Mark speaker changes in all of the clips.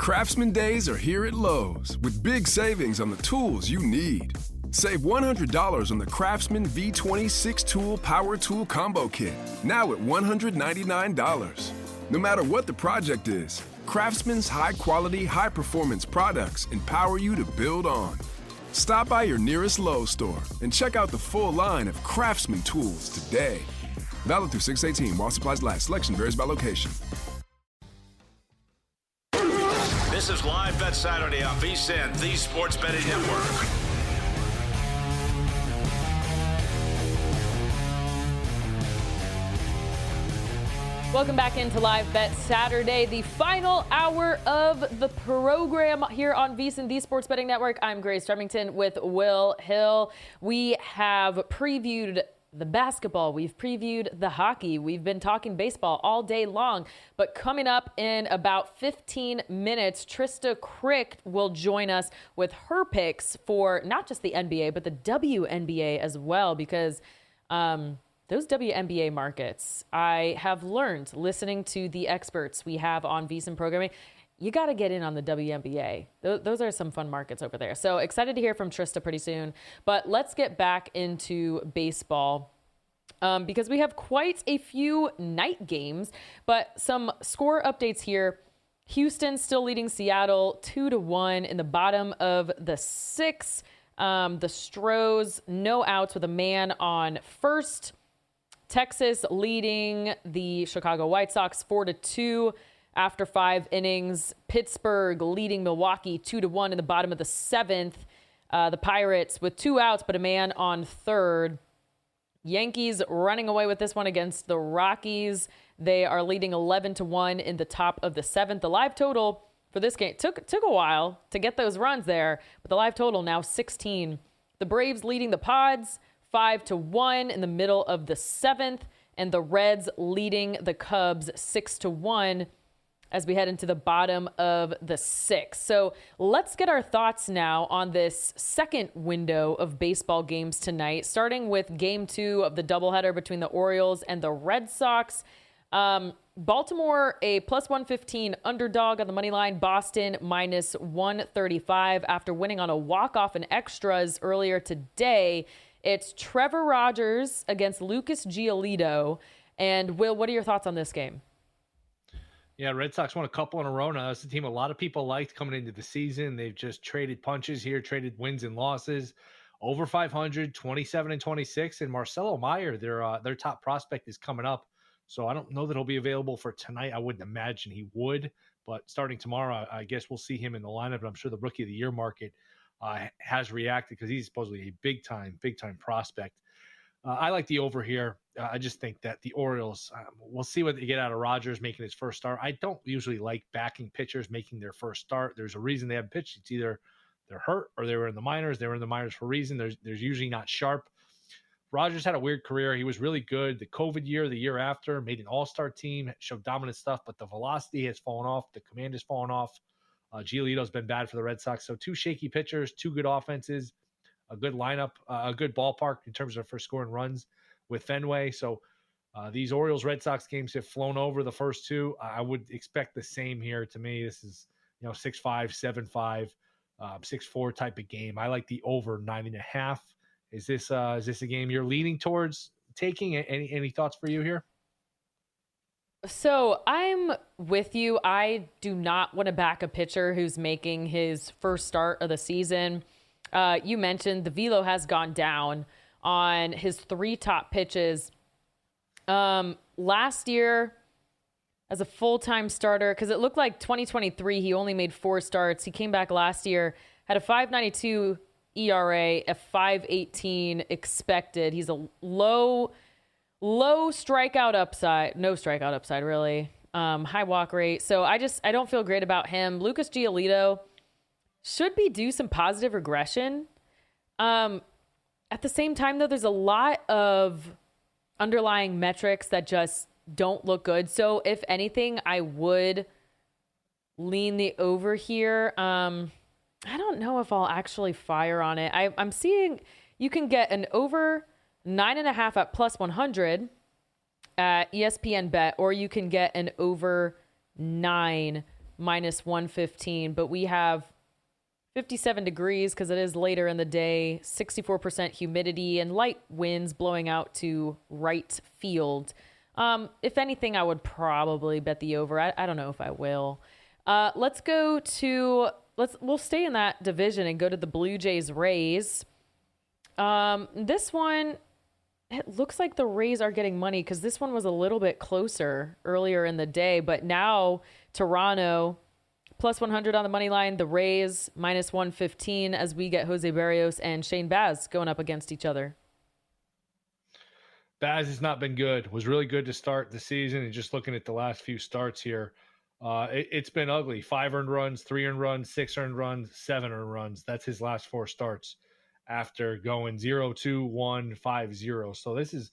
Speaker 1: Craftsman Days are here at Lowe's with big savings on the tools you need. Save $100 on the Craftsman V20 6-tool power tool combo kit, now at $199. No matter what the project is, Craftsman's high-quality, high-performance products empower you to build on. Stop by your nearest Lowe's store and check out the full line of Craftsman tools today. Valid through 6/18 while supplies last. Selection varies by location.
Speaker 2: This is Live Bet Saturday on VSiN, the Sports Betting Network.
Speaker 3: Welcome back into Live Bet Saturday, the final hour of the program here on VSiN, the Sports Betting Network. I'm Grace Remington with Will Hill. We have previewed the basketball. We've previewed the hockey. We've been talking baseball all day long. But coming up in about 15 minutes, Trista Crick will join us with her picks for not just the NBA, but the WNBA as well, because those WNBA markets, I have learned listening to the experts we have on VSiN programming, you got to get in on the WNBA. Those are some fun markets over there. So excited to hear from Trista pretty soon. But let's get back into baseball because we have quite a few night games, but some score updates here. Houston still leading Seattle 2-1 in the bottom of the sixth. The Stros, no outs with a man on first. Texas leading the Chicago White Sox 4-2 after 5 innings. Pittsburgh leading Milwaukee 2-1 in the bottom of the seventh. The Pirates with 2 outs but a man on third. Yankees running away with this one against the Rockies. They are leading 11-1 in the top of the seventh. The live total for this game took a while to get those runs there, but the live total now 16. The Braves leading the Pods 5-1 in the middle of the seventh, and the Reds leading the Cubs 6-1 as we head into the bottom of the sixth. So let's get our thoughts now on this second window of baseball games tonight, starting with game 2 of the doubleheader between the Orioles and the Red Sox. Baltimore, a plus 115 underdog on the money line. Boston, minus 135 after winning on a walk-off in extras earlier today. It's Trevor Rogers against Lucas Giolito. And Will, what are your thoughts on this game?
Speaker 4: Yeah, Red Sox won a couple in a row now. That's a team a lot of people liked coming into the season. They've just traded punches here, traded wins and losses. Over 500, 27-26. And Marcelo Meyer, their top prospect, is coming up. So I don't know that he'll be available for tonight. I wouldn't imagine he would. But starting tomorrow, I guess we'll see him in the lineup. And I'm sure the Rookie of the Year market has reacted because he's supposedly a big-time prospect. I like the over here. I just think that the Orioles, we'll see what they get out of Rogers making his first start. I don't usually like backing pitchers making their first start. There's a reason they haven't pitched. It's either they're hurt or they were in the minors. They were in the minors for a reason. There's usually not sharp. Rogers had a weird career. He was really good. The COVID year, the year after, made an all-star team, showed dominant stuff, but the velocity has fallen off. The command has fallen off. Giolito's been bad for the Red Sox. So 2 shaky pitchers, 2 good offenses, a good lineup, a good ballpark in terms of for scoring runs with Fenway. So these Orioles-Red Sox games have flown over the first 2. I would expect the same here. To me, this is 6-5, 7-5, 6-4 type of game. I like the over 9.5. Is this a game you're leaning towards taking? Any thoughts for you here?
Speaker 3: So I'm with you. I do not want to back a pitcher who's making his first start of the season. You mentioned the velo has gone down on his 3 top pitches. Last year, as a full-time starter, because it looked like 2023, he only made 4 starts. He came back last year, had a 5.92 ERA, a 5.18 expected. He's a low strikeout upside, no strikeout upside really, high walk rate. So I don't feel great about him. Lucas Giolito should be due some positive regression. At the same time though, there's a lot of underlying metrics that just don't look good. So if anything, I would lean the over here. I don't know if I'll actually fire on it. I'm seeing you can get an over 9.5 at plus 100 at ESPN Bet, or you can get an over 9 minus 115, but we have 57 degrees because it is later in the day, 64% humidity, and light winds blowing out to right field. If anything, I would probably bet the over. I don't know if I will. We'll stay in that division and go to the Blue Jays Rays. This one, it looks like the Rays are getting money because this one was a little bit closer earlier in the day, but now Toronto plus 100 on the money line, the Rays minus 115 as we get Jose Barrios and Shane Baz going up against each other.
Speaker 4: Baz has not been good. Was really good to start the season, and just looking at the last few starts here, it's been ugly. 5 earned runs, 3 earned runs, 6 earned runs, 7 earned runs. That's his last 4 starts after going 0-2, 1, 5-0. So this is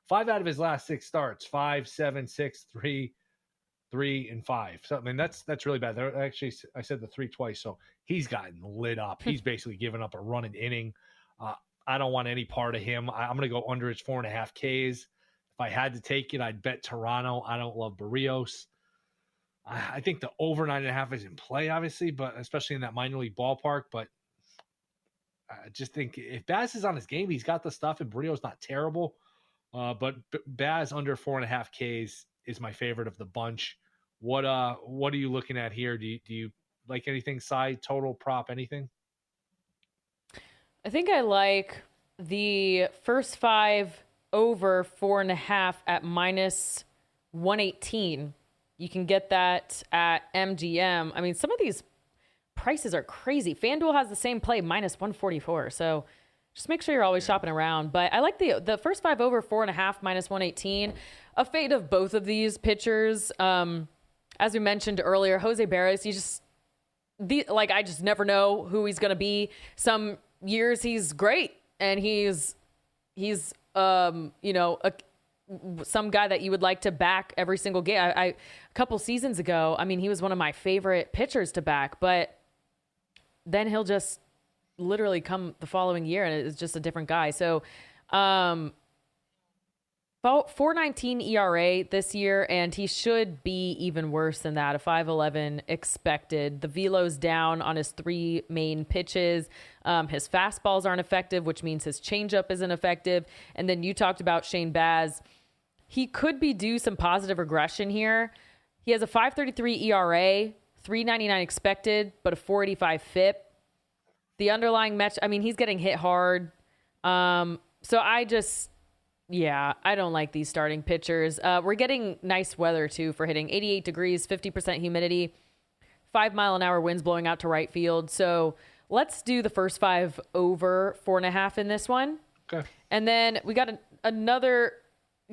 Speaker 4: 5 out of his last 6 starts, 5, 7, 6, 3, 3, and 5. So I mean that's really bad. Actually, I said the 3 twice, so he's gotten lit up. He's basically given up a run an inning. I don't want any part of him. I'm going to go under his 4.5 Ks. If I had to take it, I'd bet Toronto. I don't love Barrios. I think the over 9.5 is in play, obviously, but especially in that minor league ballpark. But I just think if Baz is on his game, he's got the stuff, and Barrios not terrible. But Baz under 4.5 Ks is my favorite of the bunch. What are you looking at here? Do you like anything side, total, prop, anything?
Speaker 3: I think I like the first 5 over 4.5 at minus 118. You can get that at MGM. I mean, some of these prices are crazy. FanDuel has the same play, minus 144. So just make sure you're always shopping around. But I like the first 5 over 4.5, minus 118. A fade of both of these pitchers. As we mentioned earlier, Jose Barrios, I just never know who he's going to be. Some years he's great, and he's some guy that you would like to back every single game. A couple seasons ago, I mean, he was one of my favorite pitchers to back, but then he'll just literally come the following year and it's just a different guy. So, 4.19 ERA this year, and he should be even worse than that. A 5.11 expected. The velo's down on his 3 main pitches. His fastballs aren't effective, which means his changeup isn't effective. And then you talked about Shane Baz. He could be due some positive regression here. He has a 5.33 ERA, 3.99 expected, but a 4.85 FIP. The underlying match, I mean, he's getting hit hard. So I don't like these starting pitchers. We're getting nice weather, too, for hitting 88 degrees, 50% humidity, 5-mile-an-hour winds blowing out to right field. So let's do the first 5 over 4.5 in this one.
Speaker 4: Okay.
Speaker 3: And then we got another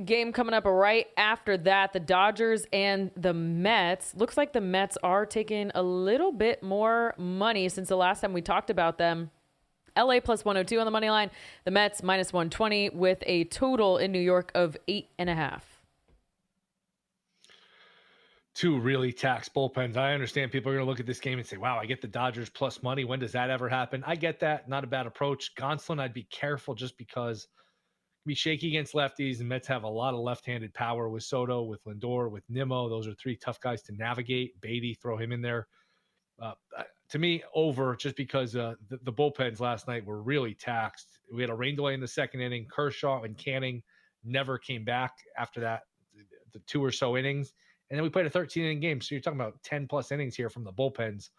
Speaker 3: game coming up right after that, the Dodgers and the Mets. Looks like the Mets are taking a little bit more money since the last time we talked about them. LA plus 102 on the money line. The Mets minus 120 with a total in New York of 8.5.
Speaker 4: 2 really taxed bullpens. I understand people are going to look at this game and say, wow, I get the Dodgers plus money. When does that ever happen? I get that. Not a bad approach. Gonsolin, I'd be careful just because it can be shaky against lefties, and Mets have a lot of left-handed power with Soto, with Lindor, with Nimmo. Those are 3 tough guys to navigate. Beatty, throw him in there. To me, over, just because the bullpens last night were really taxed. We had a rain delay in the second inning. Kershaw and Canning never came back after that, the 2 or so innings. And then we played a 13-inning game. So you're talking about 10-plus innings here from the bullpens.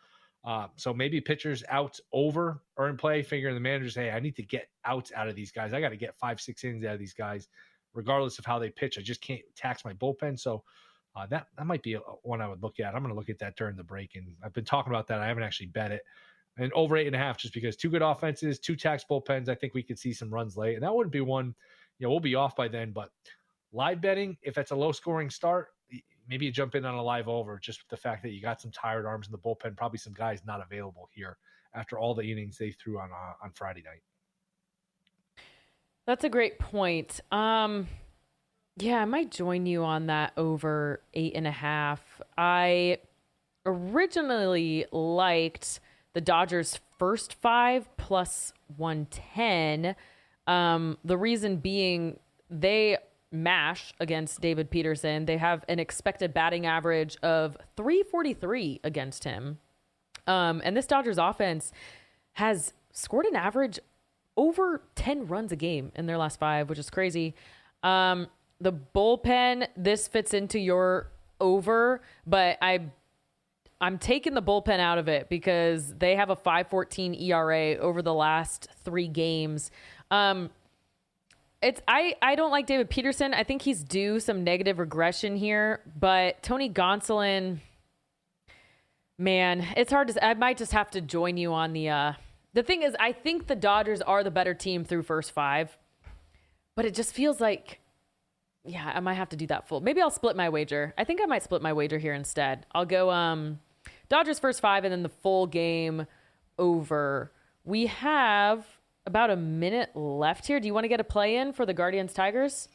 Speaker 4: So maybe pitchers out over are in play, figuring the managers, hey, I need to get outs out of these guys. I got to get 5-6 innings out of these guys, regardless of how they pitch. I just can't tax my bullpen. So that might be one I would look at. I'm going to look at that during the break, and I've been talking about that. I haven't actually bet it. And over 8.5, just because 2 good offenses, 2 tax bullpens. I think we could see some runs late, and that wouldn't be one. We'll be off by then. But live betting, if it's a low-scoring start, maybe you jump in on a live over, just with the fact that you got some tired arms in the bullpen, probably some guys not available here after all the innings they threw on Friday night.
Speaker 3: That's a great point. Yeah, I might join you on that over 8.5. I originally liked the Dodgers' first 5 plus 110. The reason being they mash against David Peterson. They have an expected batting average of 343 against him. And this Dodgers offense has scored an average over 10 runs a game in their last 5, which is crazy. The bullpen, this fits into your over, but I'm taking the bullpen out of it because they have a 5.14 ERA over the last 3 games. I don't like David Peterson. I think he's due some negative regression here, but Tony Gonsolin, man, it's hard to. I might just have to join you on the thing is, I think the Dodgers are the better team through first 5, but it just feels like, yeah, I might have to do that full. Maybe I'll split my wager. I think I might split my wager here instead. I'll go Dodgers first 5 and then the full game over. We have about a minute left here. Do you want to get a play in for the Guardians Tigers?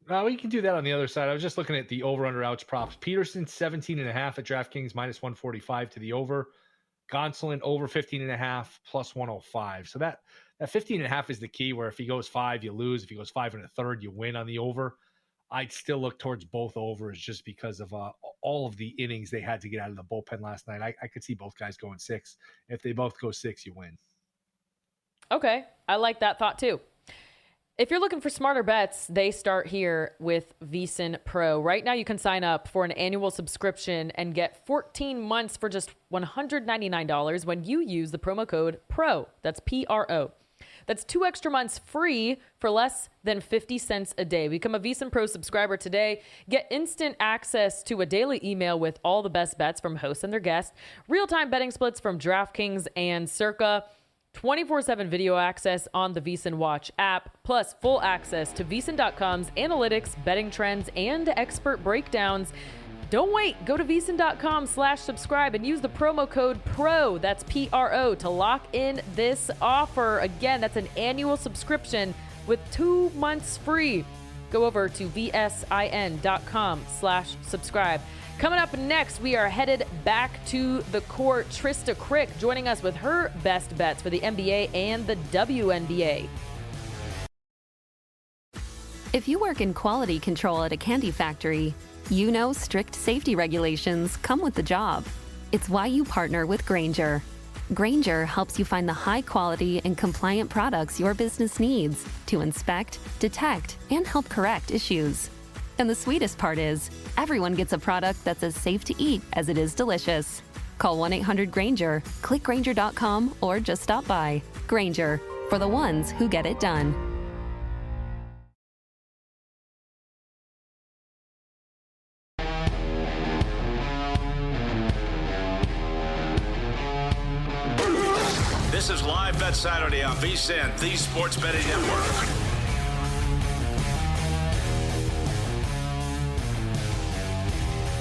Speaker 4: We can do that on the other side. I was just looking at the over-under outs props. Peterson 17.5 at DraftKings minus 145 to the over. Gonsolin over 15.5 plus 105. So that 15.5 is the key, where if he goes 5, you lose. If he goes 5 1/3, you win on the over. I'd still look towards both overs just because of all of the innings they had to get out of the bullpen last night. I could see both guys going 6. If they both go 6, you win.
Speaker 3: Okay. I like that thought too. If you're looking for smarter bets, they start here with VSiN Pro. Right now, you can sign up for an annual subscription and get 14 months for just $199 when you use the promo code PRO. That's PRO. That's 2 extra months free for less than 50 cents a day. Become a VSiN Pro subscriber today. Get instant access to a daily email with all the best bets from hosts and their guests, real-time betting splits from DraftKings and Circa, 24/7 video access on the VSiN Watch app, plus full access to VSiN.com's analytics, betting trends, and expert breakdowns. Don't wait. Go to VSiN.com/subscribe and use the promo code PRO, that's PRO, to lock in this offer. Again, that's an annual subscription with 2 months free. Go over to VSIN.com/subscribe. Coming up next, we are headed back to the court. Trista Crick joining us with her best bets for the NBA and the WNBA.
Speaker 5: If you work in quality control at a candy factory, you know strict safety regulations come with the job. It's why you partner with Grainger. Grainger helps you find the high quality and compliant products your business needs to inspect, detect, and help correct issues. And the sweetest part is, everyone gets a product that's as safe to eat as it is delicious. Call 1-800-GRAINGER, click Grainger.com, or just stop by. Grainger, for the ones who get it done.
Speaker 2: This is Live Bet Saturday on VSiN, the Sports Betting Network.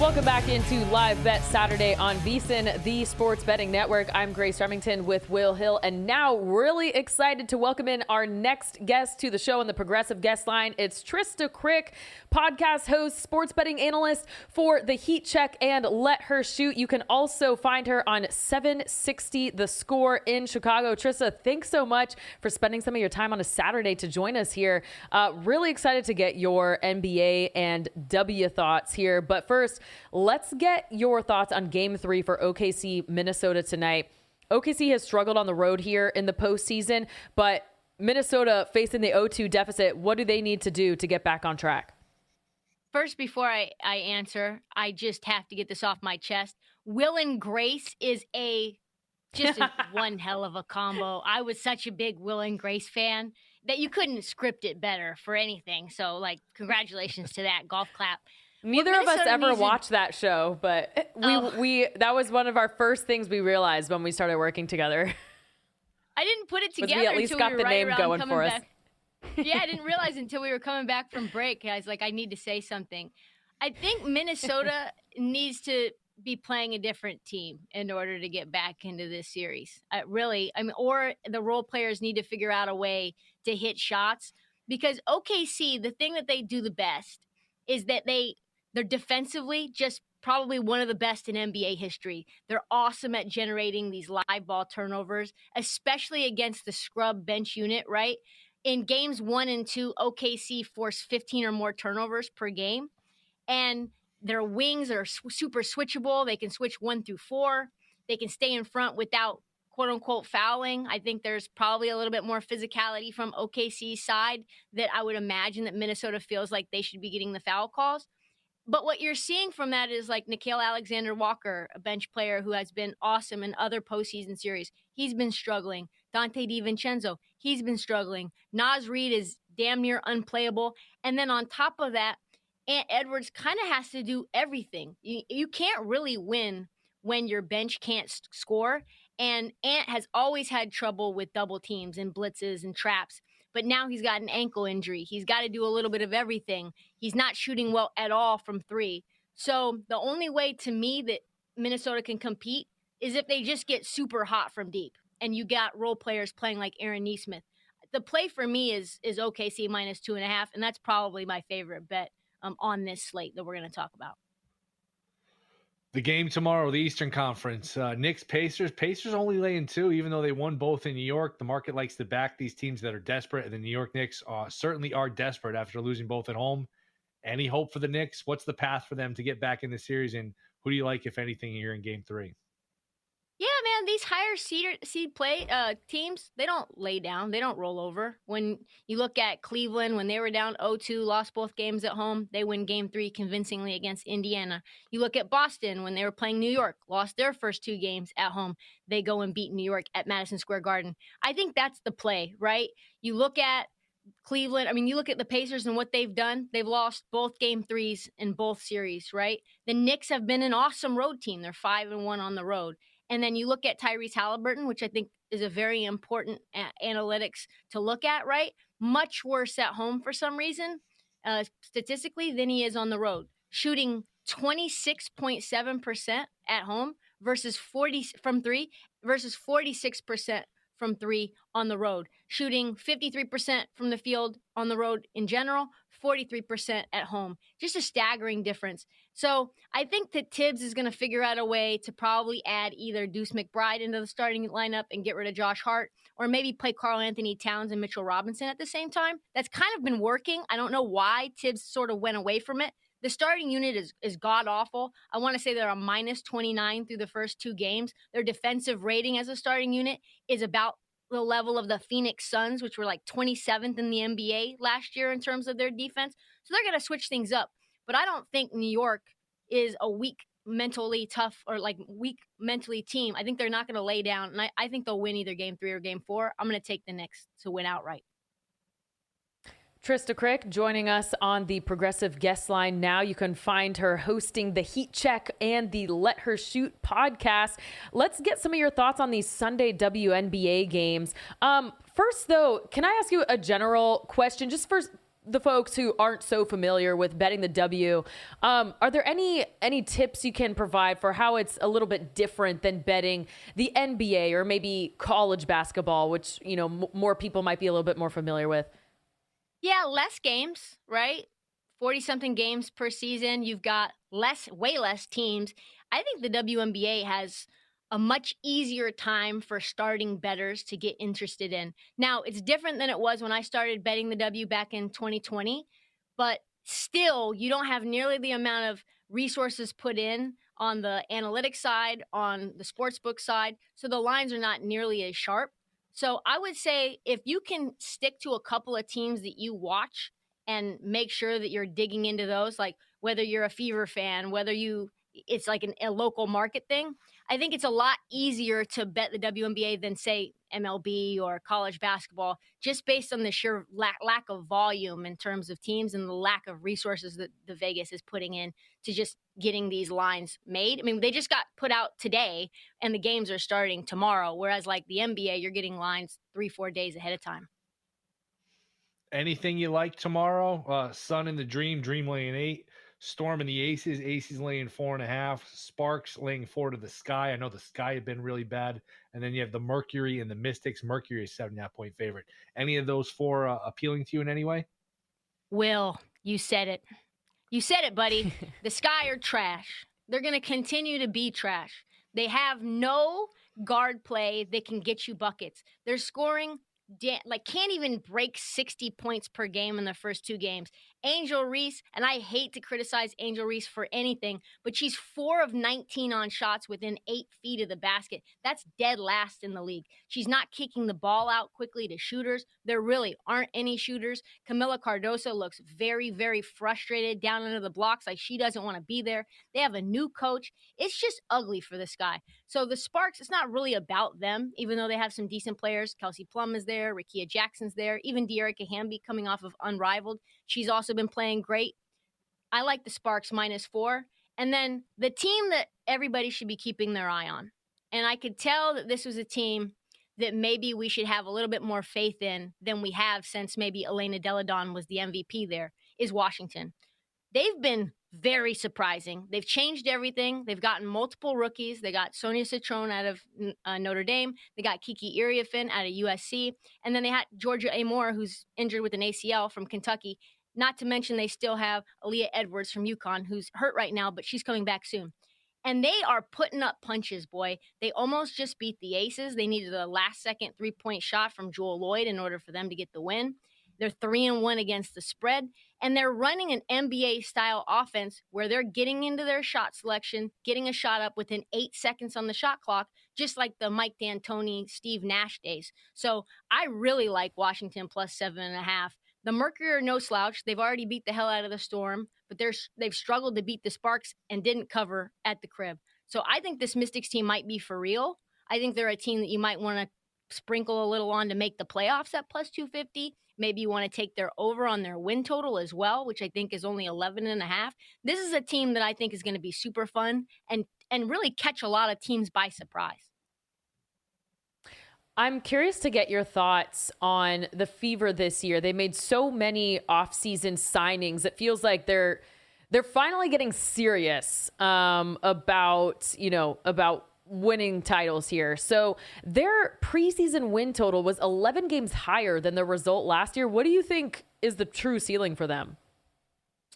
Speaker 3: Welcome back into Live Bet Saturday on VSiN, the Sports Betting Network. I'm Grace Remington with Will Hill, and now really excited to welcome in our next guest to the show on the Progressive Guest Line. It's Trista Crick, podcast host, sports betting analyst for The Heat Check and Let Her Shoot. You can also find her on 760 The Score in Chicago. Trista, thanks so much for spending some of your time on a Saturday to join us here. Really excited to get your NBA and W thoughts here. But first, let's get your thoughts on Game 3 for OKC Minnesota tonight. OKC has struggled on the road here in the postseason, but Minnesota facing the 0-2 deficit, what do they need to do to get back on track?
Speaker 6: First, before I answer, I just have to get this off my chest. Will and Grace is just one hell of a combo. I was such a big Will and Grace fan that you couldn't script it better for anything. So, congratulations to that. Golf clap.
Speaker 3: Neither of us ever watched that show, but we that was one of our first things we realized when we started working together.
Speaker 6: I didn't put it together
Speaker 3: we at least
Speaker 6: until
Speaker 3: got
Speaker 6: we were
Speaker 3: the name going for us.
Speaker 6: Yeah, I didn't realize until we were coming back from break. I was like, I need to say something. I think Minnesota needs to be playing a different team in order to get back into this series. Or the role players need to figure out a way to hit shots, because OKC, the thing that they do the best is that they're defensively just probably one of the best in NBA history. They're awesome at generating these live ball turnovers, especially against the scrub bench unit, right? in games 1 and 2, OKC forced 15 or more turnovers per game. And their wings are super switchable. They can switch 1 through 4. They can stay in front without quote unquote fouling. I think there's probably a little bit more physicality from OKC's side that I would imagine that Minnesota feels like they should be getting the foul calls. But what you're seeing from that is like Nickeil Alexander-Walker, a bench player who has been awesome in other postseason series. He's been struggling. Dante DiVincenzo, he's been struggling. Naz Reid is damn near unplayable. And then on top of that, Ant Edwards kind of has to do everything. You can't really win when your bench can't score. And Ant has always had trouble with double teams and blitzes and traps. But now he's got an ankle injury. He's got to do a little bit of everything. He's not shooting well at all from 3. So the only way to me that Minnesota can compete is if they just get super hot from deep and you got role players playing like Aaron Nesmith. The play for me is OKC minus 2.5, and that's probably my favorite bet on this slate that we're going to talk about.
Speaker 4: The game tomorrow, the Eastern Conference, Knicks, Pacers. Pacers only laying 2, even though they won both in New York. The market likes to back these teams that are desperate, and the New York Knicks certainly are desperate after losing both at home. Any hope for the Knicks? What's the path for them to get back in the series, and who do you like, if anything, here in Game 3?
Speaker 6: Yeah, man, these higher seed play teams, they don't lay down. They don't roll over. When you look at Cleveland, when they were down 0-2, lost both games at home, they win Game 3 convincingly against Indiana. You look at Boston, when they were playing New York, lost their first 2 games at home. They go and beat New York at Madison Square Garden. I think that's the play, right? You look at Cleveland, you look at the Pacers and what they've done. They've lost both Game 3s in both series, right? The Knicks have been an awesome road team. They're 5-1 on the road. And then you look at Tyrese Halliburton, which I think is a very important analytics to look at, right? Much worse at home for some reason, statistically, than he is on the road. Shooting 26.7% at home versus 40 from 3 versus 46% from 3 on the road. Shooting 53% from the field on the road in general, 43% at home. Just a staggering difference. So I think that Tibbs is going to figure out a way to probably add either Deuce McBride into the starting lineup and get rid of Josh Hart, or maybe play Karl Anthony Towns and Mitchell Robinson at the same time. That's kind of been working. I don't know why Tibbs sort of went away from it. The starting unit is god-awful. I want to say they're a minus 29 through the first 2 games. Their defensive rating as a starting unit is about the level of the Phoenix Suns, which were like 27th in the NBA last year in terms of their defense. So they're going to switch things up. But I don't think New York is a weak mentally tough or like weak mentally team. I think they're not going to lay down. And I think they'll win either Game 3 or Game 4. I'm going to take the Knicks to win outright.
Speaker 3: Trista Crick joining us on the Progressive Guest Line now. You can find her hosting the Heat Check and the Let Her Shoot podcast. Let's get some of your thoughts on these Sunday WNBA games. First, though, can I ask you a general question just for the folks who aren't so familiar with betting the W? Are there any tips you can provide for how it's a little bit different than betting the NBA or maybe college basketball, which, more people might be a little bit more familiar with?
Speaker 6: Yeah, less games, right? 40-something games per season. You've got way less teams. I think the WNBA has a much easier time for starting bettors to get interested in. Now, it's different than it was when I started betting the W back in 2020, but still, you don't have nearly the amount of resources put in on the analytics side, on the sportsbook side, so the lines are not nearly as sharp. So I would say if you can stick to a couple of teams that you watch and make sure that you're digging into those, like whether you're a Fever fan, whether it's like a local market thing, I think it's a lot easier to bet the WNBA than, say, MLB or college basketball, just based on the sheer lack of volume in terms of teams and the lack of resources that the Vegas is putting in to just getting these lines made. I mean, they just got put out today and the games are starting tomorrow, whereas like the NBA, you're getting lines 3-4 days ahead of time.
Speaker 4: Anything you like tomorrow? Sun in the Dream laying 8. Storm and the Aces laying 4.5. Sparks laying 4 to the Sky. I know the Sky had been really bad. And then you have the Mercury and the Mystics. Mercury is 7.5-point favorite. Any of those 4 appealing to you in any way?
Speaker 6: Will, you said it. You said it, buddy. The Sky are trash. They're going to continue to be trash. They have no guard play that can get you buckets. They're scoring can't even break 60 points per game in the first 2 games. Angel Reese, and I hate to criticize Angel Reese for anything, but she's 4 of 19 on shots within 8 feet of the basket. That's dead last in the league. She's not kicking the ball out quickly to shooters. There really aren't any shooters. Camila Cardoso looks very, very frustrated down into the blocks, like she doesn't want to be there. They have a new coach. It's just ugly for this guy. So the Sparks, it's not really about them, even though they have some decent players. Kelsey Plum is there. Rickea Jackson's there. Even De'Erica Hamby coming off of Unrivaled. She's also been playing great. I like the Sparks -4. And then the team that everybody should be keeping their eye on, and I could tell that this was a team that maybe we should have a little bit more faith in than we have since maybe Elena Deladon was the MVP there, is Washington. They've been very surprising. They've changed everything. They've gotten multiple rookies. They got Sonia Citron out of Notre Dame. They got Kiki Iriafen out of USC. And then they had Georgia Amore, who's injured with an ACL from Kentucky. Not to mention they still have Aaliyah Edwards from UConn, who's hurt right now, but she's coming back soon. And they are putting up punches, boy. They almost just beat the Aces. They needed a last-second three-point shot from Jewel Lloyd in order for them to get the win. They're 3-1 against the spread, and they're running an NBA-style offense where they're getting into their shot selection, getting a shot up within 8 seconds on the shot clock, just like the Mike D'Antoni, Steve Nash days. So I really like Washington +7.5. The Mercury are no slouch. They've already beat the hell out of the Storm, but they've struggled to beat the Sparks and didn't cover at the crib. So I think this Mystics team might be for real. I think they're a team that you might want to sprinkle a little on to make the playoffs at +250. Maybe you want to take their over on their win total as well, which I think is only 11.5. This is a team that I think is going to be super fun and really catch a lot of teams by surprise.
Speaker 3: I'm curious to get your thoughts on the Fever this year. They made so many offseason signings. It feels like they're finally getting serious about winning titles here. So their preseason win total was 11 games higher than the result last year. What do you think is the true ceiling for them?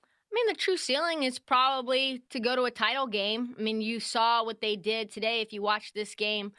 Speaker 6: I mean, the true ceiling is probably to go to a title game. I mean, you saw what they did today. If you watched this game,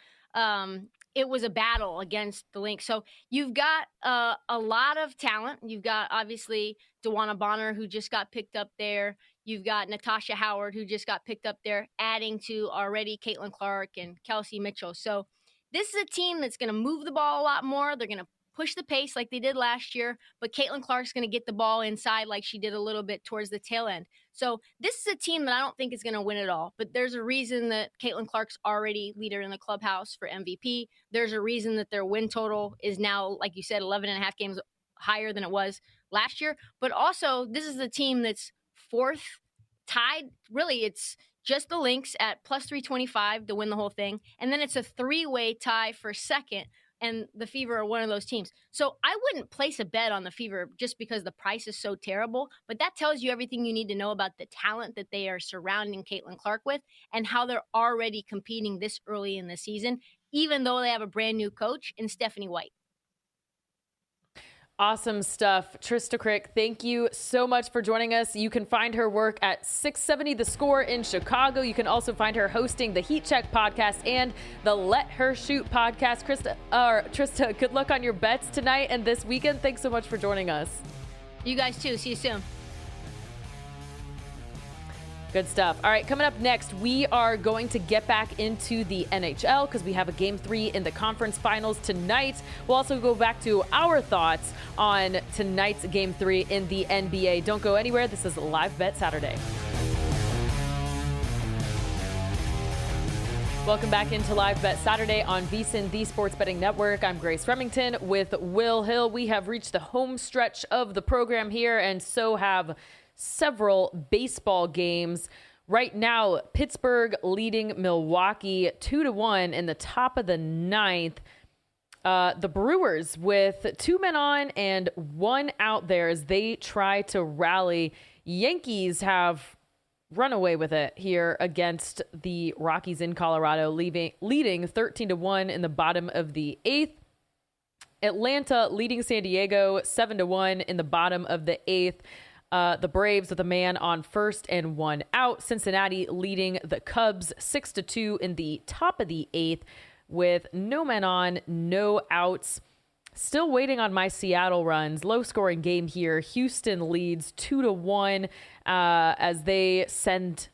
Speaker 6: it was a battle against the Lynx. So you've got a lot of talent. You've got, obviously, DeWanna Bonner, who just got picked up there. You've got Natasha Howard, who just got picked up there, adding to already Caitlin Clark and Kelsey Mitchell. So this is a team that's going to move the ball a lot more. They're going to push the pace like they did last year, but Caitlin Clark's going to get the ball inside like she did a little bit towards the tail end. So this is a team that I don't think is going to win it all, but there's a reason that Caitlin Clark's already leader in the clubhouse for MVP. There's a reason that their win total is now, like you said, 11.5 games higher than it was last year. But also, this is the team that's fourth, tied. Really, it's just the Lynx at +325 to win the whole thing. And then it's a 3-way tie for second. And the Fever are one of those teams. So I wouldn't place a bet on the Fever just because the price is so terrible. But that tells you everything you need to know about the talent that they are surrounding Caitlin Clark with and how they're already competing this early in the season, even though they have a brand new coach in Stephanie White.
Speaker 3: Awesome stuff. Trista Crick, thank you so much for joining us. You can find her work at 670 The Score in Chicago. You can also find her hosting the Heat Check podcast and the Let Her Shoot podcast. Trista, good luck on your bets tonight and this weekend. Thanks so much for joining us.
Speaker 6: You guys too. See you soon.
Speaker 3: Good stuff. All right, coming up next, we are going to get back into the NHL because we have a Game 3 in the conference finals tonight. We'll also go back to our thoughts on tonight's Game 3 in the NBA. Don't go anywhere. This is Live Bet Saturday. Welcome back into Live Bet Saturday on VSiN, the Sports Betting Network. I'm Grace Remington with Will Hill. We have reached the home stretch of the program here, and so have several baseball games. Right now, Pittsburgh leading Milwaukee 2-1 in the top of the ninth. The Brewers with 2 men on and 1 out there as they try to rally. Yankees have run away with it here against the Rockies in Colorado, leading 13-1 in the bottom of the 8th. Atlanta leading San Diego 7-1 in the bottom of the 8th. The Braves with a man on first and 1 out. Cincinnati leading the Cubs 6-2 in the top of the 8th with no men on, no outs. Still waiting on my Seattle runs. Low scoring game here. Houston leads 2-1 as they send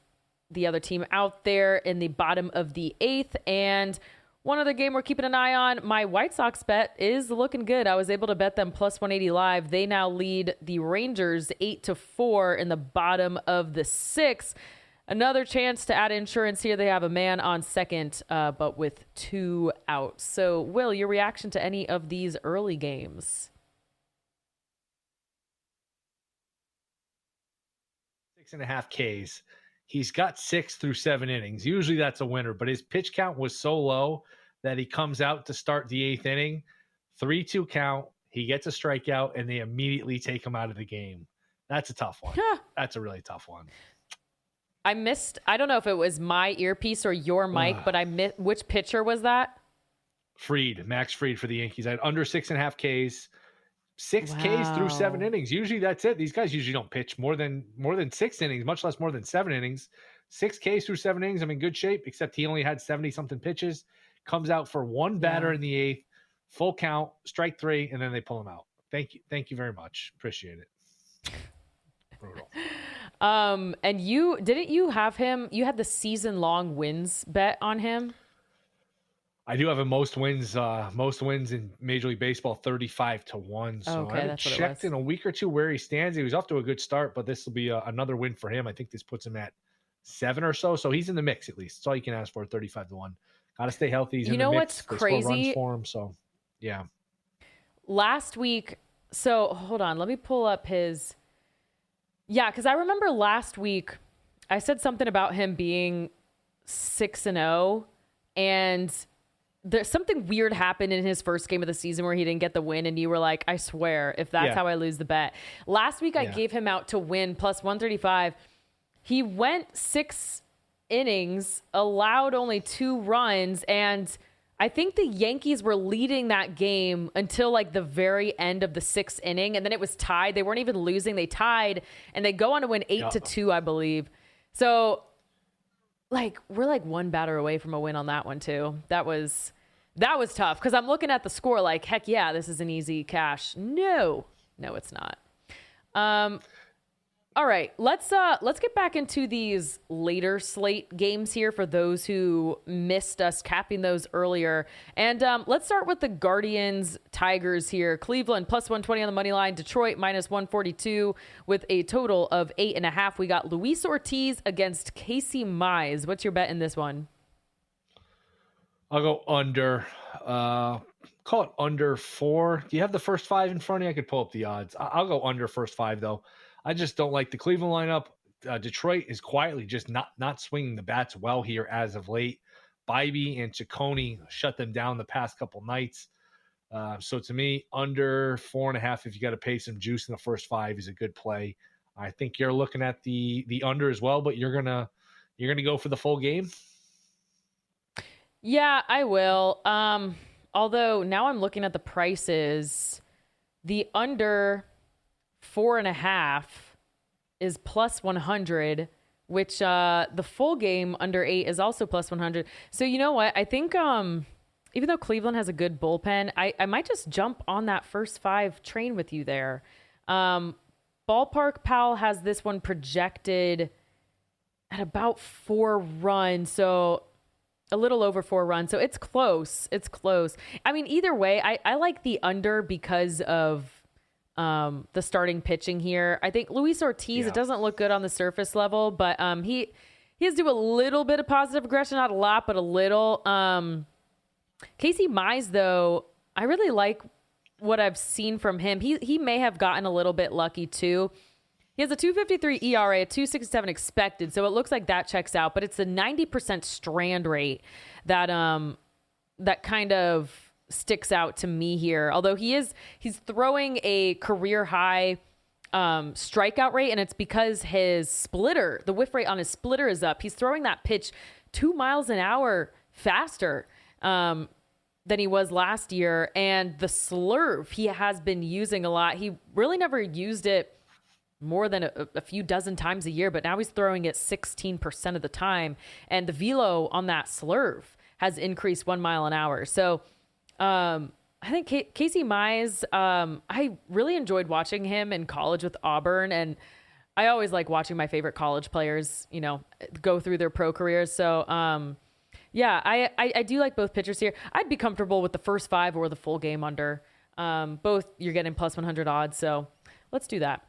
Speaker 3: the other team out there in the bottom of the 8th. And one other game we're keeping an eye on, my White Sox bet is looking good. I was able to bet them plus 180 live. They now lead the Rangers 8-4 in the bottom of the 6th. Another chance to add insurance here. They have a man on second, but with 2 outs. So, Will, your reaction to any of these early games?
Speaker 4: 6.5 Ks. He's got 6 through 7 innings. Usually that's a winner, but his pitch count was so low that he comes out to start the 8th inning. 3-2 count. He gets a strikeout, and they immediately take him out of the game. That's a tough one. That's a really tough one.
Speaker 3: I don't know if it was my earpiece or your mic, but I missed, which pitcher was that?
Speaker 4: Max Fried for the Yankees. I had under 6.5 Ks, 6 Ks through 7 innings. Usually that's it. These guys usually don't pitch more than 6 innings, much less more than 7 innings. 6 Ks through 7 innings. I'm in good shape, except he only had 70 something pitches. Comes out for one batter in the 8th, full count, strike 3, and then they pull him out. Thank you very much. Appreciate it. Brutal.
Speaker 3: And you have him, you had the season long wins bet on him?
Speaker 4: I do have a most wins in Major League Baseball, 35-1. So I haven't checked in a week or two where he stands. He was off to a good start, but this will be another win for him. I think this puts him at 7 or so. So he's in the mix at least. That's all you can ask for, 35-1. Got to stay healthy. He's in the mix.
Speaker 3: What's crazy?
Speaker 4: Score runs for him, so yeah.
Speaker 3: Last week, so hold on, let me pull up his. Yeah, because I remember last week I said something about him being 6-0, and there's something weird happened in his first game of the season where he didn't get the win, and you were like, I swear, if that's how I lose the bet. Last week I gave him out to win plus 135. He went 6 innings, allowed only 2 runs, and I think the Yankees were leading that game until like the very end of the 6th inning, and then it was tied. They weren't even losing. They tied, and they go on to win 8-2, I believe. So, like, we're like one batter away from a win on that one too. That was tough because I'm looking at the score like, heck yeah, this is an easy cash. No, it's not. All right, let's get back into these later slate games here for those who missed us capping those earlier. And let's start with the Guardians Tigers here. Cleveland plus 120 on the money line. Detroit minus 142 with a total of 8.5. We got Luis Ortiz against Casey Mize. What's your bet in this one?
Speaker 4: I'll go under. Call it under 4. Do you have the first 5 in front of you? I could pull up the odds. I'll go under first 5 though. I just don't like the Cleveland lineup. Detroit is quietly just not swinging the bats well here as of late. Bybee and Ciccone shut them down the past couple nights. So to me, under 4.5, if you got to pay some juice in the first 5, is a good play. I think you're looking at the under as well, but you're gonna go for the full game.
Speaker 3: Yeah, I will. Although now I'm looking at the prices, the under 4.5 is plus 100, which the full game under 8 is also plus 100. So you know what? I think even though Cleveland has a good bullpen, I might just jump on that first 5 train with you there. Ballpark Pal has this one projected at about 4 runs, so a little over 4 runs. So it's close. I mean, either way, I like the under because of the starting pitching here. I think Luis Ortiz, it doesn't look good on the surface level, but he has to do a little bit of positive aggression, not a lot, but a little. Casey Mize, though, I really like what I've seen from him. He may have gotten a little bit lucky too. He has a 2.53 ERA, a 2.67 expected, so it looks like that checks out, but it's the 90% strand rate that kind of sticks out to me here. Although he's throwing a career high strikeout rate, and it's because his splitter, the whiff rate on his splitter is up. He's throwing that pitch 2 miles an hour faster than he was last year. And the slurve he has been using a lot. He really never used it more than a few dozen times a year, but now he's throwing it 16% of the time. And the velo on that slurve has increased 1 mile an hour. So I I think Casey Mize, I really enjoyed watching him in college with Auburn, and I always like watching my favorite college players, go through their pro careers. So, I do like both pitchers here. I'd be comfortable with the first 5 or the full game under. Both you're getting plus 100 odds, so let's do that.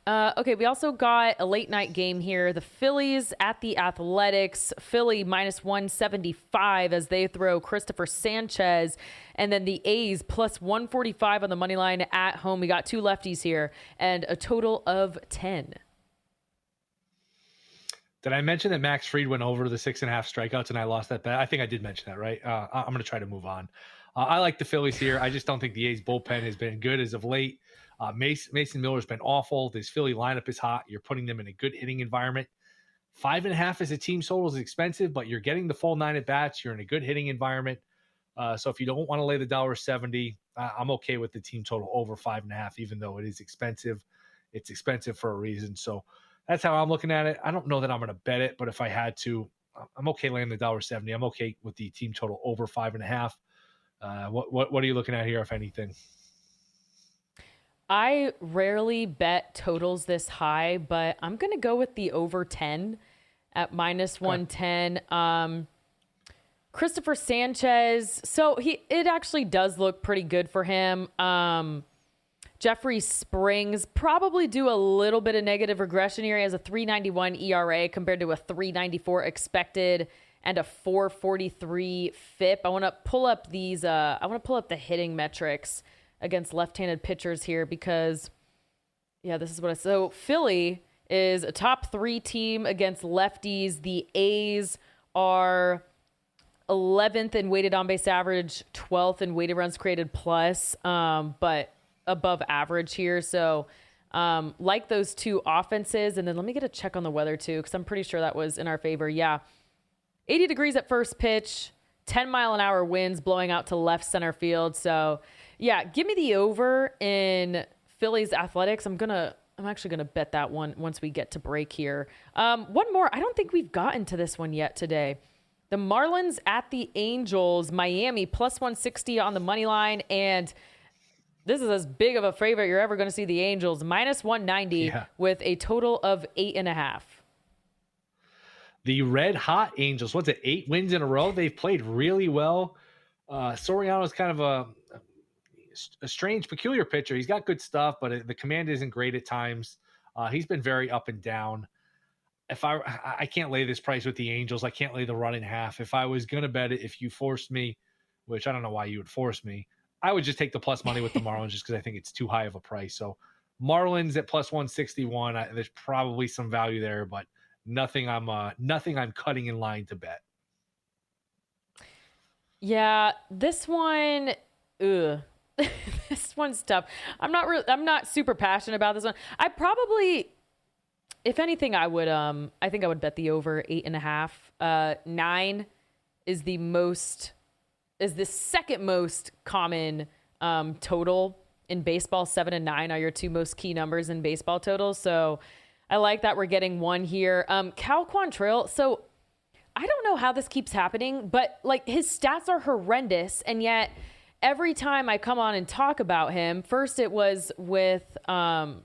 Speaker 3: Okay, we also got a late night game here. The Phillies at the Athletics. Philly minus 175 as they throw Christopher Sanchez. And then the A's plus 145 on the money line at home. We got 2 lefties here and a total of 10.
Speaker 4: Did I mention that Max Fried went over the 6.5 strikeouts and I lost that bet? I think I did mention that, right? I'm going to try to move on. I like the Phillies here. I just don't think the A's bullpen has been good as of late. Mason Miller's been awful. This Philly lineup is hot. You're putting them in a good hitting environment. 5.5 as a team total is expensive, but you're getting the full 9 at bats. You're in a good hitting environment. So if you don't want to lay the $1.70, I'm okay with the team total over 5.5, even though it is expensive. It's expensive for a reason. So that's how I'm looking at it. I don't know that I'm going to bet it, but if I had to, I'm okay laying the $1.70. I'm okay with the team total over 5.5. What are you looking at here, if anything?
Speaker 3: I rarely bet totals this high, but I'm going to go with the over 10 at minus 110. Christopher Sanchez. So it actually does look pretty good for him. Jeffrey Springs probably do a little bit of negative regression here. He has a 3.91 ERA compared to a 3.94 expected and a 4.43 FIP. I want to pull up these. I want to pull up the hitting metrics against left-handed pitchers here because, this is what so Philly is a top 3 team against lefties. The A's are 11th in weighted on-base average, 12th in weighted runs created plus, but above average here. So like those 2 offenses. And then let me get a check on the weather too, because I'm pretty sure that was in our favor. 80 degrees at first pitch, 10-mile-an-hour winds blowing out to left center field. So give me the over in Phillies Athletics. I'm actually gonna bet that one once we get to break here. One more. I don't think we've gotten to this one yet today. The Marlins at the Angels. Miami plus 160 on the money line, and this is as big of a favorite you're ever going to see. The Angels minus 190 with a total of 8.5.
Speaker 4: The red hot Angels. What's it? 8 wins in a row. They've played really well. Soriano's kind of a strange, peculiar pitcher. He's got good stuff, but the command isn't great at times. He's been very up and down. If I can't lay this price with the Angels. I can't lay the run in half. If I was going to bet it, if you forced me, which I don't know why you would force me, I would just take the plus money with the Marlins just because I think it's too high of a price. So Marlins at plus 161. There's probably some value there, but nothing I'm cutting in line to bet.
Speaker 3: Yeah, this one, this one's tough. I'm not super passionate about this one. I probably, if anything, I think I would bet the over 8.5. 9 is the second most common total in baseball. 7 and 9 are your 2 most key numbers in baseball totals. So I like that we're getting 1 here. Cal Quantrill. So I don't know how this keeps happening, but like his stats are horrendous. And yet every time I come on and talk about him, first it was on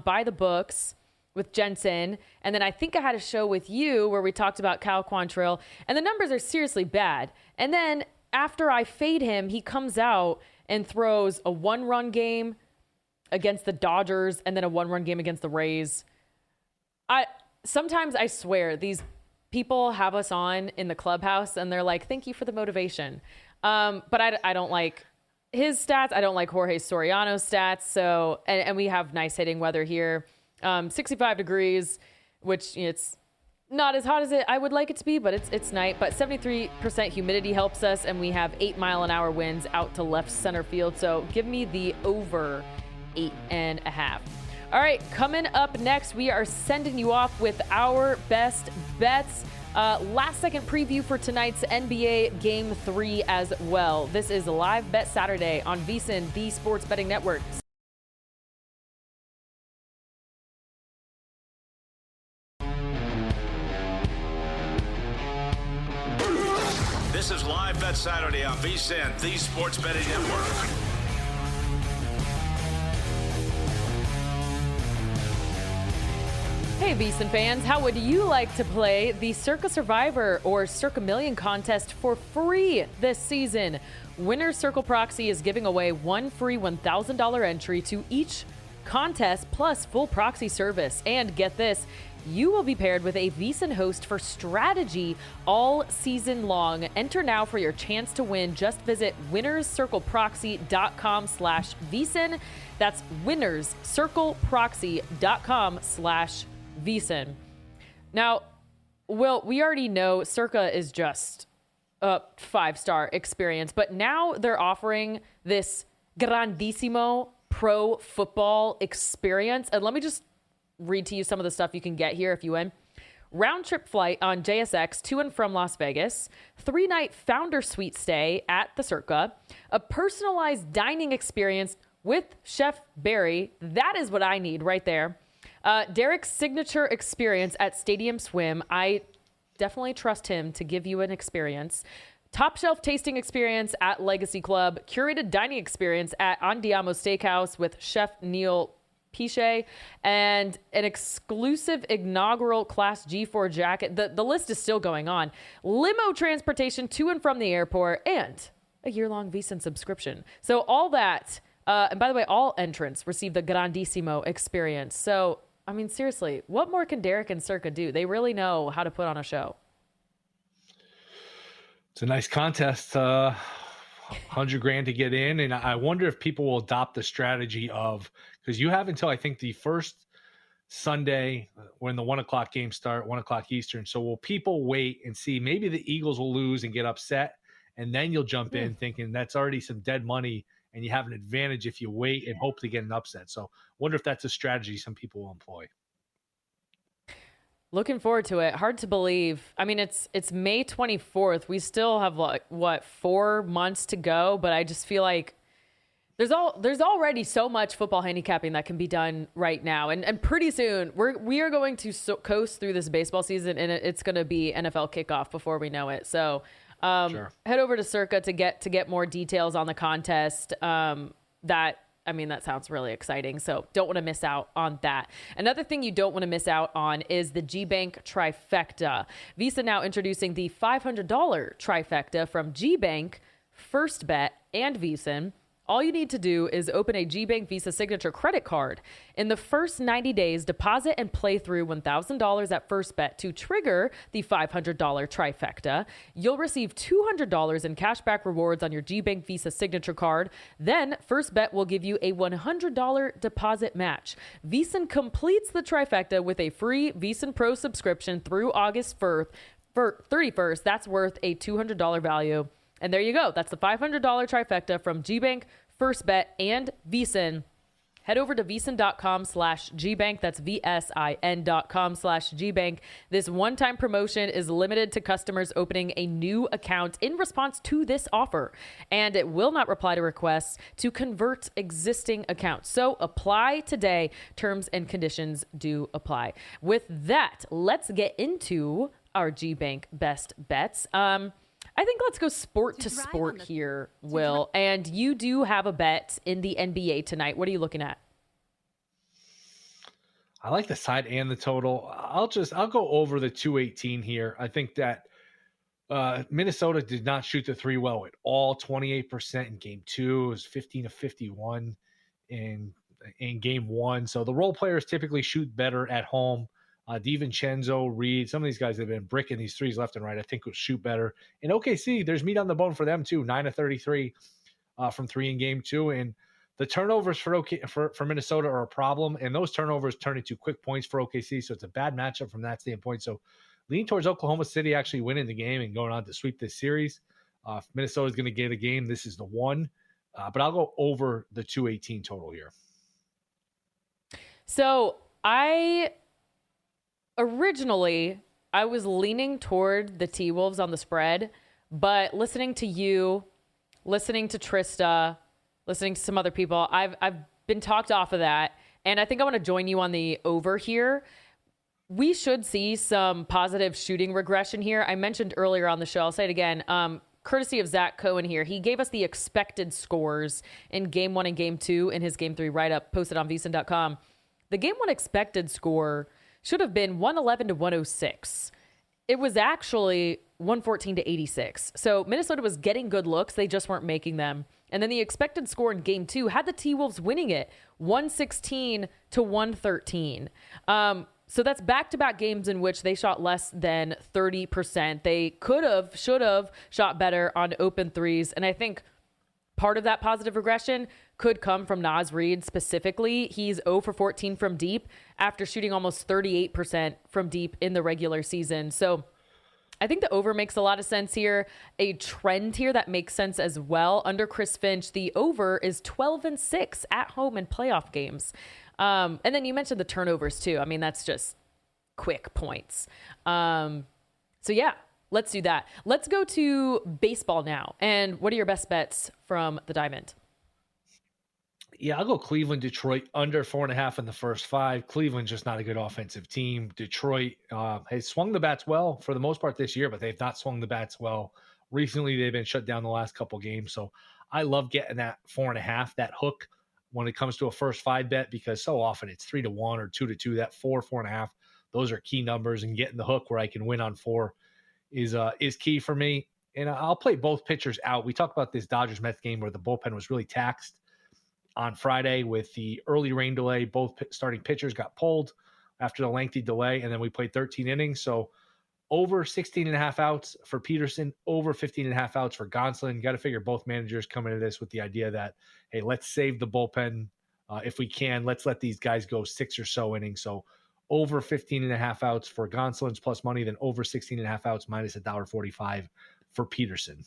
Speaker 3: By the Books with Jensen. And then I think I had a show with you where we talked about Cal Quantrill, and the numbers are seriously bad. And then after I fade him, he comes out and throws a 1-run game against the Dodgers and then a 1-run game against the Rays. Sometimes I swear these people have us on in the clubhouse and they're like, thank you for the motivation. But I don't like his stats. I don't like Jorge Soriano's stats. So, and we have nice hitting weather here. 65 degrees, which it's not as hot as I would like it to be, but it's night. But 73% humidity helps us, and we have 8-mile-an-hour winds out to left center field. So give me the over 8.5. All right, coming up next, we are sending you off with our best bets. Last-second preview for tonight's NBA Game 3 as well. This is Live Bet Saturday on VSiN, the Sports Betting Network.
Speaker 2: This This is Live Bet Saturday on VSiN, the Sports Betting Network.
Speaker 3: Hey, VSiN fans, how would you like to play the Circa Survivor or Circa Million contest for free this season? Winner's Circle Proxy is giving away one free $1,000 entry to each contest plus full proxy service. And get this, you will be paired with a VSiN host for strategy all season long. Enter now for your chance to win. Just visit winnerscircleproxy.com/VSiN. That's winnerscircleproxy.com/VSiN. Now, Will, we already know Circa is just a 5-star experience, but now they're offering this grandissimo pro football experience. And let me just read to you some of the stuff you can get here if you win. Round trip flight on JSX to and from Las Vegas, 3-night founder suite stay at the Circa, a personalized dining experience with Chef Barry. That is what I need right there. Derek's signature experience at Stadium Swim. I definitely trust him to give you an experience. Top shelf tasting experience at Legacy Club. Curated dining experience at Andiamo Steakhouse with Chef Neil Piche. And an exclusive inaugural Class G4 jacket. The list is still going on. Limo transportation to and from the airport. And a year-long VSiN subscription. So all that. And by the way, all entrants receive the Grandissimo experience. So, I mean, seriously, what more can Derek and Circa do? They really know how to put on a show.
Speaker 4: It's a nice contest. $100 grand to get in. And I wonder if people will adopt the strategy of, because you have until I think the first Sunday when the 1 o'clock games start, 1 o'clock Eastern. So will people wait and see maybe the Eagles will lose and get upset? And then you'll jump in thinking that's already some dead money. And you have an advantage if you wait and hope to get an upset. So wonder if that's a strategy some people will employ.
Speaker 3: Looking forward to it. Hard to believe. I mean, it's May 24th. We still have 4 months to go, but I just feel like there's already so much football handicapping that can be done right now. And pretty soon we are going to coast through this baseball season, and it's going to be NFL kickoff before we know it. So
Speaker 4: Sure.
Speaker 3: Head over to Circa to get more details on the contest. That sounds really exciting. So don't want to miss out on that. Another thing you don't want to miss out on is the G-Bank trifecta. Visa now introducing the $500 trifecta from G-Bank, First Bet, and VSiN. All you need to do is open a G-Bank Visa Signature credit card. In the first 90 days, deposit and play through $1,000 at First Bet to trigger the $500 trifecta. You'll receive $200 in cashback rewards on your G-Bank Visa Signature card. Then First Bet will give you a $100 deposit match. VSiN completes the trifecta with a free VSiN Pro subscription through August 31st. That's worth a $200 value. And there you go. That's the $500 trifecta from G-Bank, First Bet, and VSiN. Head over to VSiN.com/GBank. That's VSIN.com/GBank. This one-time promotion is limited to customers opening a new account in response to this offer, and it will not reply to requests to convert existing accounts. So apply today. Terms and conditions do apply. With that, let's get into our G-Bank best bets. I think let's go sport to sport here, Will. And you do have a bet in the NBA tonight. What are you looking at?
Speaker 4: I like the side and the total. I'll go over the 218 here. I think that Minnesota did not shoot the three well at all. 28% in game 2. It was 15 of 51 in game 1. So the role players typically shoot better at home. DiVincenzo, Reed, some of these guys have been bricking these threes left and right. I think will shoot better. And OKC, there's meat on the bone for them too. 9 of 33 from 3 in game 2. And the turnovers for Minnesota are a problem. And those turnovers turn into quick points for OKC. So it's a bad matchup from that standpoint. So lean towards Oklahoma City actually winning the game and going on to sweep this series. If Minnesota's going to get a game, this is the one. But I'll go over the 218 total here.
Speaker 3: So originally, I was leaning toward the T-Wolves on the spread, but listening to you, listening to Trista, listening to some other people, I've been talked off of that, and I think I want to join you on the over here. We should see some positive shooting regression here. I mentioned earlier on the show, I'll say it again, courtesy of Zach Cohen here. He gave us the expected scores in Game 1 and Game 2 in his Game 3 write-up posted on vsin.com. The Game 1 expected score should have been 111 to 106. It was actually 114 to 86. So Minnesota was getting good looks. They just weren't making them. And then the expected score in Game 2 had the T-Wolves winning it 116 to 113. So that's back-to-back games in which they shot less than 30%. They should have shot better on open threes. And I think part of that positive regression could come from Naz Reid specifically. He's 0 for 14 from deep after shooting almost 38% from deep in the regular season. So I think the over makes a lot of sense here. A trend here that makes sense as well. Under Chris Finch, the over is 12-6 at home in playoff games. And then you mentioned the turnovers too. I mean, that's just quick points. So yeah, let's do that. Let's go to baseball now. And what are your best bets from the Diamond?
Speaker 4: Yeah, I'll go Cleveland, Detroit, under 4.5 in the first 5. Cleveland's just not a good offensive team. Detroit has swung the bats well for the most part this year, but they've not swung the bats well. Recently, they've been shut down the last couple games. So I love getting that 4.5, that hook when it comes to a first 5 bet, because so often it's 3-1 or 2-2. That 4.5, those are key numbers, and getting the hook where I can win on 4 is key for me. And I'll play both pitchers out. We talked about this Dodgers-Mets game where the bullpen was really taxed on Friday with the early rain delay. Both starting pitchers got pulled after the lengthy delay, and then we played 13 innings. So over 16.5 outs for Peterson, over 15.5 outs for Gonsolin. Got to figure both managers come into this with the idea that, hey, let's save the bullpen if we can. Let's let these guys go 6 or so innings. So over 15.5 outs for Gonsolin's plus money, then over 16.5 outs minus $1.45 for Peterson.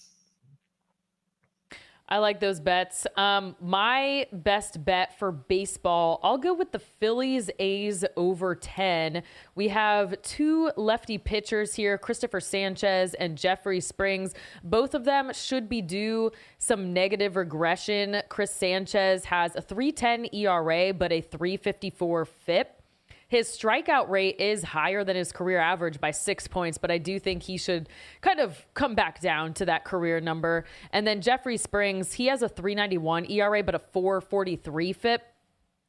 Speaker 3: I like those bets. My best bet for baseball, I'll go with the Phillies A's over 10. We have 2 lefty pitchers here, Christopher Sanchez and Jeffrey Springs. Both of them should be due some negative regression. Chris Sanchez has a 3.10 ERA, but a 3.54 FIP. His strikeout rate is higher than his career average by 6 points, but I do think he should kind of come back down to that career number. And then Jeffrey Springs, he has a 3.91 ERA, but a 4.43 FIP.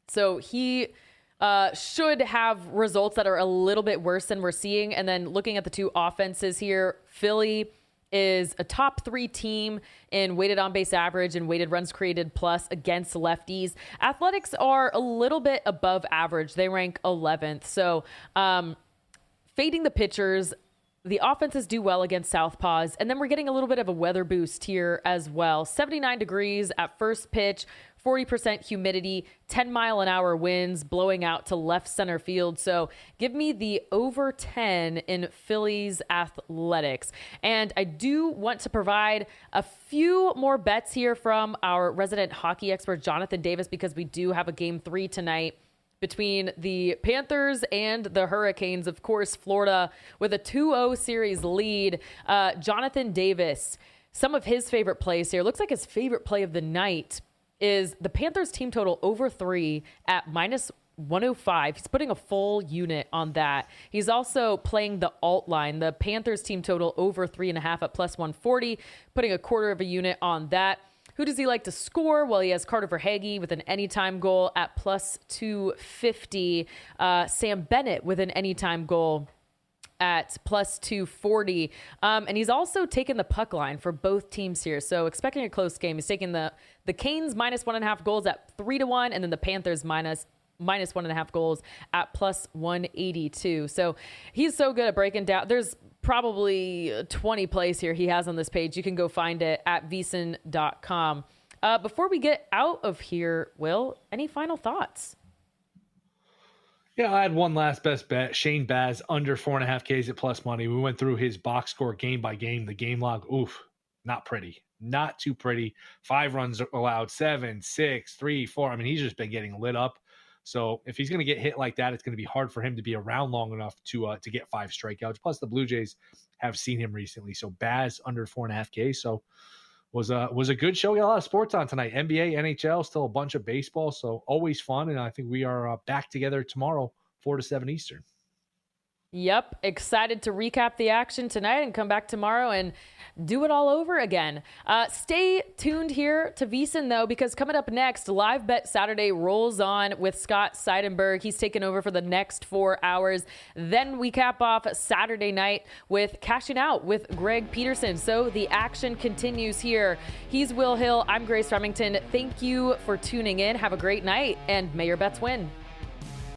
Speaker 3: So he should have results that are a little bit worse than we're seeing. And then looking at the 2 offenses here, Philly is a top 3 team in weighted on base average and weighted runs created plus against lefties. Athletics are a little bit above average. They rank 11th. So fading the pitchers, the offenses do well against southpaws. And then we're getting a little bit of a weather boost here as well. 79 degrees at first pitch, 40% humidity, 10-mile-an-hour winds blowing out to left center field. So give me the over 10 in Phillies athletics. And I do want to provide a few more bets here from our resident hockey expert, Jonathan Davis, because we do have a Game 3 tonight between the Panthers and the Hurricanes. Of course, Florida with a 2-0 series lead. Jonathan Davis, some of his favorite plays here. Looks like his favorite play of the night is the Panthers team total over 3 at minus 105. He's putting a full unit on that. He's also playing the alt line, the Panthers team total over 3.5 at plus 140, putting a quarter of a unit on that. Who does he like to score? Well, he has Carter Verhaeghe with an anytime goal at plus 250. Sam Bennett with an anytime goal at plus 240. And he's also taken the puck line for both teams here. So expecting a close game. He's taking the Canes minus 1.5 goals at 3-1, and then the Panthers minus 1.5 goals at plus 182. So he's so good at breaking down. There's probably 20 plays here he has on this page. You can go find it at vsin.com. Before we get out of here, Will, any final thoughts?
Speaker 4: Yeah, I had one last best bet. Shane Baz under 4.5 Ks at plus money. We went through his box score game by game. The game log, not pretty. Not too pretty. 5 runs allowed, 7, 6, 3, 4. I mean, he's just been getting lit up. So if he's going to get hit like that, it's going to be hard for him to be around long enough to get 5 strikeouts. Plus, the Blue Jays have seen him recently. So Baz under 4.5 Ks. So was a good show. We got a lot of sports on tonight. NBA, NHL, still a bunch of baseball. So always fun. And I think we are back together tomorrow, 4 to 7 Eastern.
Speaker 3: Yep, excited to recap the action tonight and come back tomorrow and do it all over again. Stay tuned here to VSiN, though, because coming up next, Live Bet Saturday rolls on with Scott Seidenberg. He's taken over for the next 4 hours. Then we cap off Saturday night with Cashing Out with Greg Peterson. So the action continues here. He's Will Hill. I'm Grace Remington. Thank you for tuning in. Have a great night, and may your bets win.